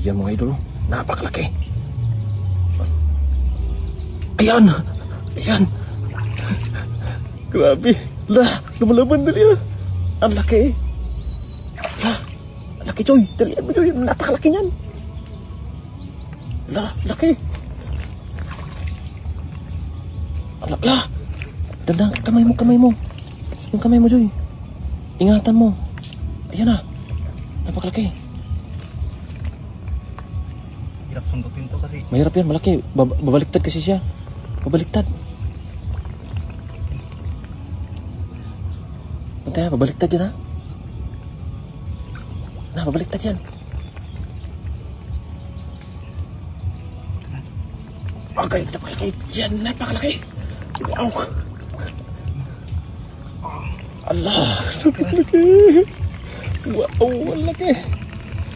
Yan mga idol, napakalaki. Ayan! Ayan! Grabe! Lah! Lumalaban na niya! Ang laki! Lah! Ang laki, Joy! Dalian mo, Joy! Napakalaki niyan! Lah! Laki! Lah! Dandang, kamay mo! Yung kamay mo, Joy! Ingatan mo! Ayan na! Napakalaki! Hirap sundutin to kasi. Mahirap yan, malaki. Babaliktad kasi siya. Babaliktad. Bantay, babaliktad yan, ha? Nah, babaliktad yan. Okay, napakalaki. Yan, napakalaki. Wow. Allah, napakalaki. Wow, ang laki.